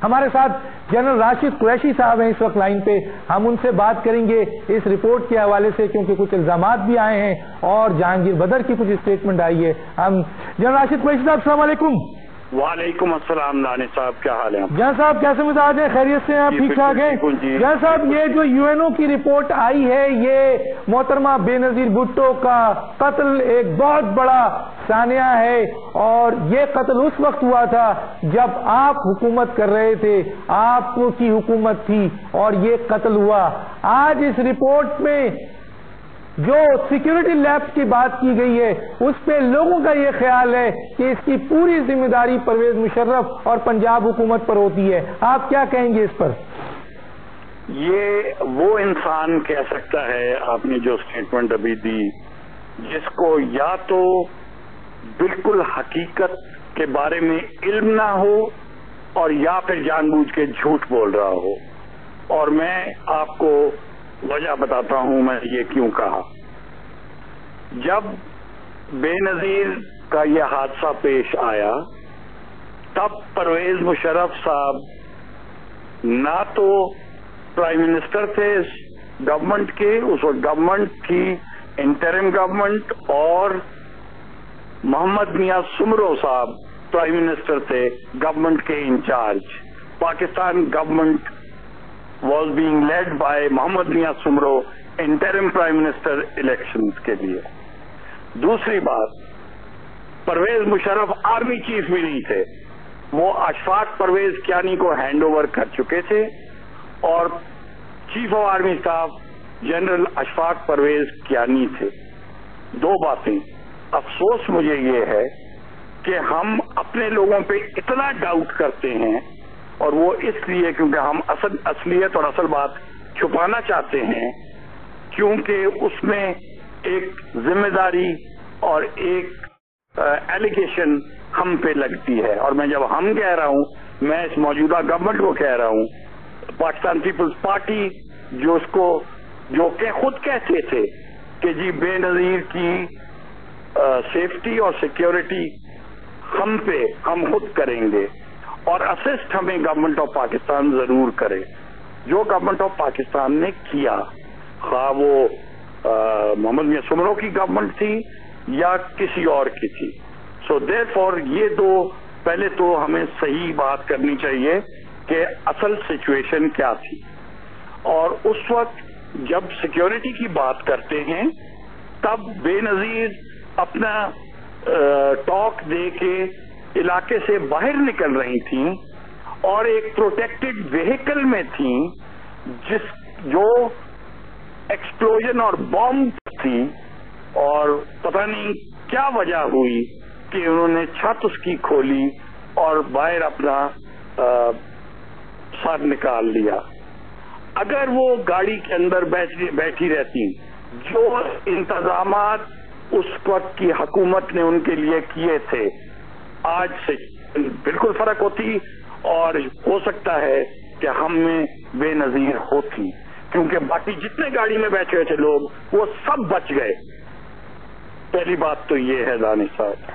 ہمارے ساتھ جنرل راشد قریشی صاحب ہیں اس وقت لائن پہ. ہم ان سے بات کریں گے اس رپورٹ کے حوالے سے کیونکہ کچھ الزامات بھی آئے ہیں اور جہانگیر بدر کی کچھ اسٹیٹمنٹ آئی ہے. ہم جنرل راشد قریشی صاحب السلام علیکم. وعلیکم السلام دانش صاحب، کیا حال ہے؟ جہاں صاحب کیسے مزاج ہیں؟ خیریت سے ہیں آپ؟ ٹھیک ٹھاک ہیں؟ جہاں صاحب یہ جو یو این او کی رپورٹ آئی ہے یہ محترمہ بے نظیر بھٹو کا قتل ایک بہت بڑا سانحہ ہے اور یہ قتل اس وقت ہوا تھا جب آپ حکومت کر رہے تھے، آپ کی حکومت تھی اور یہ قتل ہوا. آج اس رپورٹ میں جو سیکیورٹی لیبس کی بات کی گئی ہے اس پہ لوگوں کا یہ خیال ہے کہ اس کی پوری ذمہ داری پرویز مشرف اور پنجاب حکومت پر ہوتی ہے. آپ کیا کہیں گے اس پر؟ یہ وہ انسان کہہ سکتا ہے، آپ نے جو اسٹیٹمنٹ ابھی دی، جس کو یا تو بالکل حقیقت کے بارے میں علم نہ ہو اور یا پھر جان بوجھ کے جھوٹ بول رہا ہو. اور میں آپ کو وجہ بتاتا ہوں میں یہ کیوں کہا. جب بے نظیر کا یہ حادثہ پیش آیا تب پرویز مشرف صاحب نہ تو پرائم منسٹر تھے گورنمنٹ کے، اس وقت گورنمنٹ تھی انٹرم گورنمنٹ، اور محمد میاں سمرو صاحب پرائم منسٹر تھے گورنمنٹ کے in charge. Pakistan government was being led by Muhammad Mian Soomro interim prime minister elections کے لیے. دوسری بات، پرویز مشرف آرمی چیف بھی نہیں تھے، وہ اشفاق پرویز کیانی کو ہینڈ اوور کر چکے تھے اور chief of army staff general Ashfaq Parvez Kayani تھے. دو باتیں. افسوس مجھے یہ ہے کہ ہم اپنے لوگوں پہ اتنا ڈاؤٹ کرتے ہیں اور وہ اس لیے کیونکہ ہم اصلیت اور اصل بات چھپانا چاہتے ہیں، کیونکہ اس میں ایک ذمہ داری اور ایک ایلیگیشن ہم پہ لگتی ہے. اور میں جب ہم کہہ رہا ہوں، میں اس موجودہ گورنمنٹ کو کہہ رہا ہوں، پاکستان پیپلز پارٹی جو کہ خود کہتے تھے کہ جی بے نظیر کی سیفٹی اور سیکیورٹی ہم خود کریں گے اور اسسٹ ہمیں گورنمنٹ آف پاکستان ضرور کرے. جو گورنمنٹ آف پاکستان نے کیا، خواہ وہ محمد میاں سمرو کی گورنمنٹ تھی یا کسی اور کی تھی. سو دیر فور یہ دو پہلے تو ہمیں صحیح بات کرنی چاہیے کہ اصل سچویشن کیا تھی. اور اس وقت جب سیکیورٹی کی بات کرتے ہیں تب بے نظیر اپنا ٹاک دے کے علاقے سے باہر نکل رہی تھیں اور ایک پروٹیکٹڈ وہیکل میں تھیں جو ایکسپلوژن اور بامب تھی، اور پتہ نہیں کیا وجہ ہوئی کہ انہوں نے چھت اس کی کھولی اور باہر اپنا سر نکال لیا. اگر وہ گاڑی کے اندر بیٹھی رہتی، جو انتظامات اس وقت کی حکومت نے ان کے لیے کیے تھے، آج سے بالکل فرق ہوتی اور ہو سکتا ہے کہ ہم میں بے نظیر ہوتی، کیونکہ باقی جتنے گاڑی میں بیٹھے ہوئے تھے لوگ وہ سب بچ گئے. پہلی بات تو یہ ہے دانش صاحب.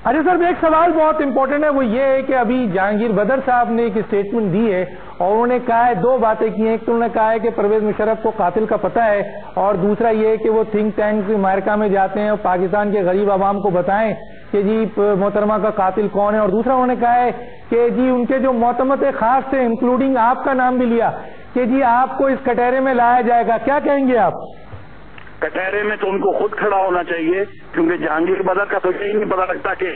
اچھا سر، ایک سوال بہت امپورٹنٹ ہے، وہ یہ ہے کہ ابھی جہانگیر بدر صاحب نے ایک اسٹیٹمنٹ دی ہے اور انہوں نے کہا ہے دو باتیں کی ہیں. ایک تو انہوں نے کہا ہے کہ پرویز مشرف کو قاتل کا پتہ ہے، اور دوسرا یہ ہے کہ وہ تھنک ٹینک امریکہ میں جاتے ہیں اور پاکستان کے غریب عوام کو بتائیں کہ جی محترمہ کا قاتل کون ہے. اور دوسرا انہوں نے کہا ہے کہ جی ان کے جو معتمد خاص تھے انکلوڈنگ آپ کا نام بھی لیا کہ جی آپ کو اس کٹہرے میں لایا جائے گا. کیا کہیں گے آپ؟ کٹہرے میں تو ان کو خود کھڑا ہونا چاہیے، کیونکہ جہانگیر بدر کا تو یہی نہیں پتا لگتا کہ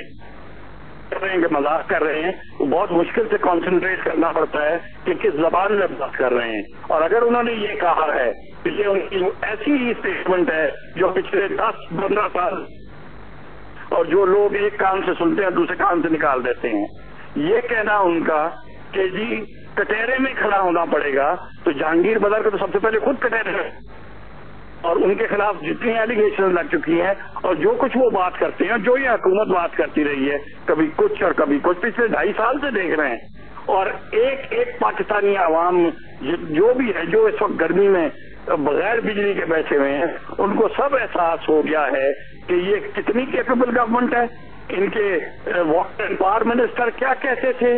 مذاق کر رہے ہیں. وہ بہت مشکل سے کانسنٹریٹ کرنا پڑتا ہے کہ کس زبان میں بات کر رہے ہیں. اور اگر انہوں نے یہ کہا ہے کہ یہ ان کی ایسی ہی اسٹیٹمنٹ ہے جو پچھلے 10-15 سال اور جو لوگ ایک کان سے سنتے ہیں دوسرے کان سے نکال دیتے ہیں، یہ کہنا ان کا کہ جی کٹہرے میں کھڑا ہونا پڑے گا، تو جہانگیر بدر کو تو سب سے پہلے خود کٹہرے ہے اور ان کے خلاف جتنی ایلیگیشن لگ چکی ہیں اور جو کچھ وہ بات کرتے ہیں، جو یہ حکومت بات کرتی رہی ہے کبھی کچھ اور کبھی کچھ، پچھلے 2.5 سال سے دیکھ رہے ہیں. اور ایک پاکستانی عوام جو بھی ہے، جو اس وقت گرمی میں بغیر بجلی کے بیٹھے ہوئے ہیں، ان کو سب احساس ہو گیا ہے کہ یہ کتنی کیپیبل گورنمنٹ ہے. ان کے واٹر اینڈ پاور منسٹر کیا کہتے تھے